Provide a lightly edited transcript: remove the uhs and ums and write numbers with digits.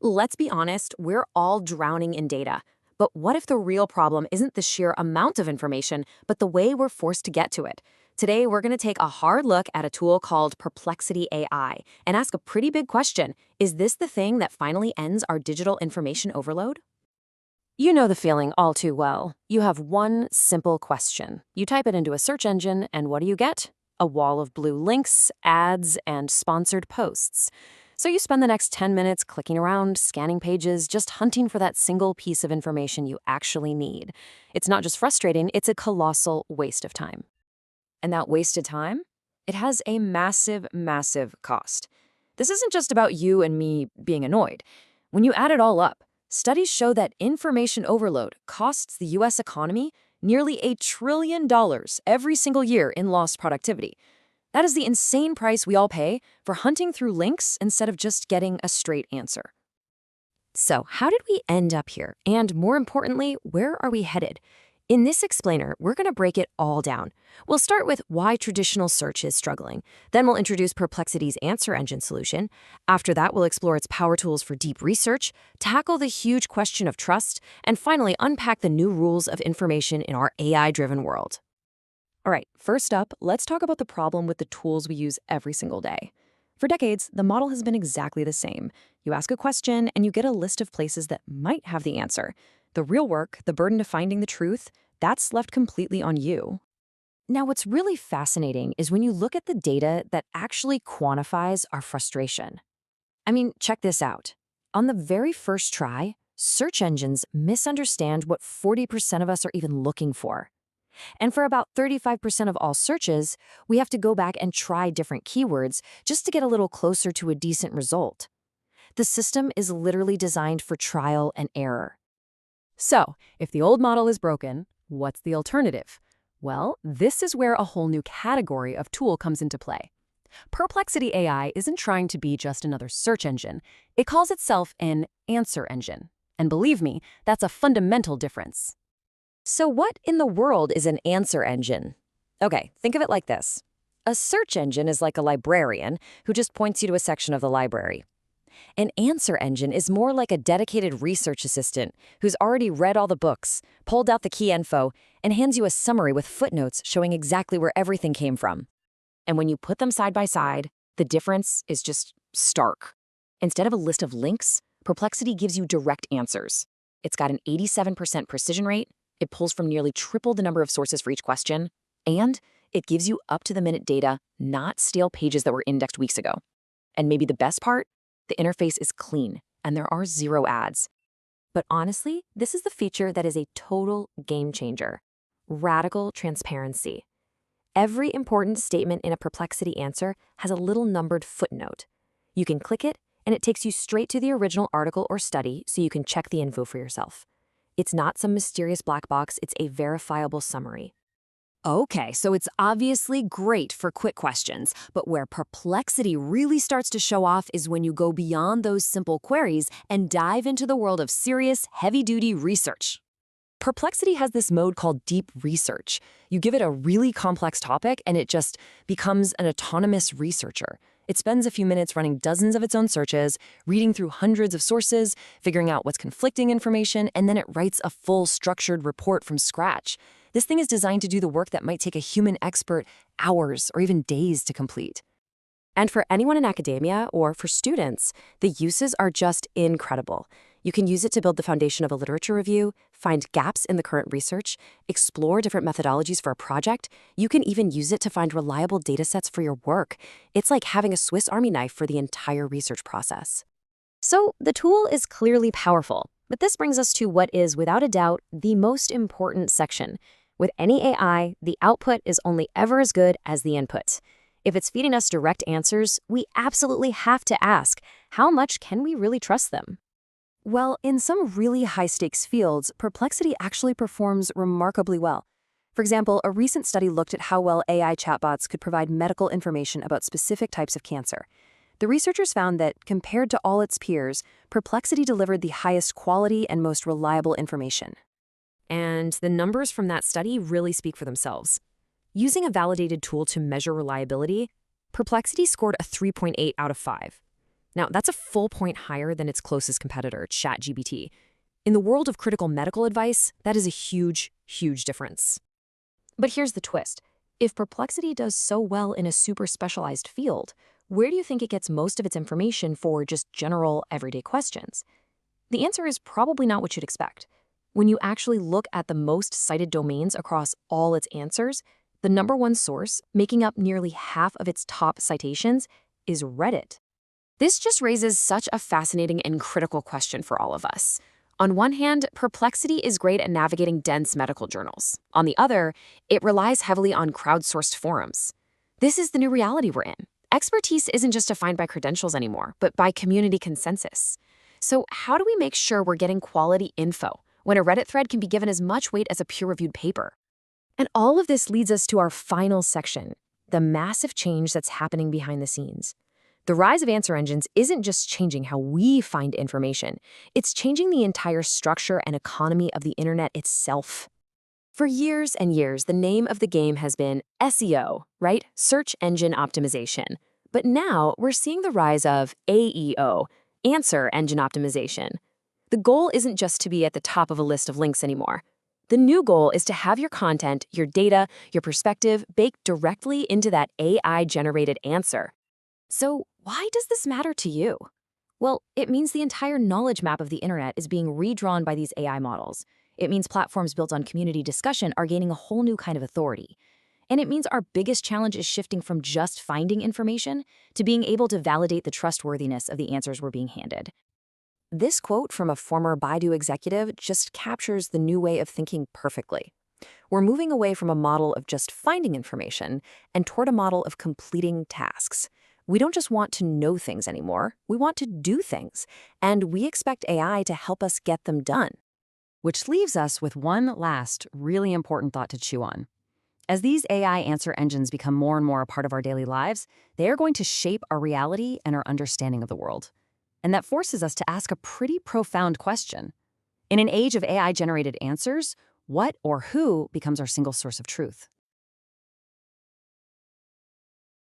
Let's be honest, we're all drowning in data. But what if the real problem isn't the sheer amount of information, but the way we're forced to get to it? Today, we're going to take a hard look at a tool called Perplexity AI and ask a pretty big question. Is this the thing that finally ends our digital information overload? You know the feeling all too well. You have one simple question. You type it into a search engine, and what do you get? A wall of blue links, ads, and sponsored posts. So you spend the next 10 minutes clicking around, scanning pages, just hunting for that single piece of information you actually need. It's not just frustrating, it's a colossal waste of time. And that wasted time? It has a massive, massive cost. This isn't just about you and me being annoyed. When you add it all up, studies show that information overload costs the US economy nearly $1 trillion every single year in lost productivity. That is the insane price we all pay for hunting through links instead of just getting a straight answer. So, how did we end up here? And more importantly, where are we headed? In this explainer, we're going to break it all down. We'll start with why traditional search is struggling. Then we'll introduce Perplexity's answer engine solution. After that, we'll explore its power tools for deep research, tackle the huge question of trust, and finally unpack the new rules of information in our AI-driven world. All right, first up, let's talk about the problem with the tools we use every single day. For decades, the model has been exactly the same. You ask a question, and you get a list of places that might have the answer. The real work, the burden of finding the truth, that's left completely on you. Now, what's really fascinating is when you look at the data that actually quantifies our frustration. I mean, check this out. On the very first try, search engines misunderstand what 40% of us are even looking for. And for about 35% of all searches, we have to go back and try different keywords just to get a little closer to a decent result. The system is literally designed for trial and error. So, if the old model is broken, what's the alternative? Well, this is where a whole new category of tool comes into play. Perplexity AI isn't trying to be just another search engine. It calls itself an answer engine. And believe me, that's a fundamental difference. So what in the world is an answer engine? Okay, think of it like this. A search engine is like a librarian who just points you to a section of the library. An answer engine is more like a dedicated research assistant who's already read all the books, pulled out the key info, and hands you a summary with footnotes showing exactly where everything came from. And when you put them side by side, the difference is just stark. Instead of a list of links, Perplexity gives you direct answers. It's got an 87% precision rate. It pulls from nearly triple the number of sources for each question, and it gives you up-to-the-minute data, not stale pages that were indexed weeks ago. And maybe the best part? The interface is clean, and there are 0 ads. But honestly, this is the feature that is a total game changer. Radical transparency. Every important statement in a Perplexity answer has a little numbered footnote. You can click it, and it takes you straight to the original article or study so you can check the info for yourself. It's not some mysterious black box, it's a verifiable summary. Okay, so it's obviously great for quick questions, but where Perplexity really starts to show off is when you go beyond those simple queries and dive into the world of serious, heavy-duty research. Perplexity has this mode called deep research. You give it a really complex topic, and it just becomes an autonomous researcher. It spends a few minutes running dozens of its own searches, reading through hundreds of sources, figuring out what's conflicting information, and then it writes a full structured report from scratch. This thing is designed to do the work that might take a human expert hours or even days to complete. And for anyone in academia or for students, the uses are just incredible. You can use it to build the foundation of a literature review, find gaps in the current research, explore different methodologies for a project. You can even use it to find reliable data sets for your work. It's like having a Swiss Army knife for the entire research process. So the tool is clearly powerful, but this brings us to what is, without a doubt, the most important section. With any AI, the output is only ever as good as the input. If it's feeding us direct answers, we absolutely have to ask, how much can we really trust them? Well, in some really high-stakes fields, Perplexity actually performs remarkably well. For example, a recent study looked at how well AI chatbots could provide medical information about specific types of cancer. The researchers found that, compared to all its peers, Perplexity delivered the highest quality and most reliable information. And the numbers from that study really speak for themselves. Using a validated tool to measure reliability, Perplexity scored a 3.8 out of 5. Now, that's a full point higher than its closest competitor, ChatGPT. In the world of critical medical advice, that is a huge, huge difference. But here's the twist. If Perplexity does so well in a super specialized field, where do you think it gets most of its information for just general, everyday questions? The answer is probably not what you'd expect. When you actually look at the most cited domains across all its answers, the number one source, making up nearly half of its top citations, is Reddit. This just raises such a fascinating and critical question for all of us. On one hand, Perplexity is great at navigating dense medical journals. On the other, it relies heavily on crowdsourced forums. This is the new reality we're in. Expertise isn't just defined by credentials anymore, but by community consensus. So how do we make sure we're getting quality info when a Reddit thread can be given as much weight as a peer-reviewed paper? And all of this leads us to our final section, the massive change that's happening behind the scenes. The rise of answer engines isn't just changing how we find information, it's changing the entire structure and economy of the internet itself. For years and years, the name of the game has been SEO, right? Search engine optimization. But now we're seeing the rise of AEO, answer engine optimization. The goal isn't just to be at the top of a list of links anymore. The new goal is to have your content, your data, your perspective baked directly into that AI-generated answer. So why does this matter to you? Well, it means the entire knowledge map of the internet is being redrawn by these AI models. It means platforms built on community discussion are gaining a whole new kind of authority. And it means our biggest challenge is shifting from just finding information to being able to validate the trustworthiness of the answers we're being handed. This quote from a former Baidu executive just captures the new way of thinking perfectly. We're moving away from a model of just finding information and toward a model of completing tasks. We don't just want to know things anymore, we want to do things, and we expect AI to help us get them done. Which leaves us with one last, really important thought to chew on. As these AI answer engines become more and more a part of our daily lives, they are going to shape our reality and our understanding of the world. And that forces us to ask a pretty profound question. In an age of AI-generated answers, what or who becomes our single source of truth?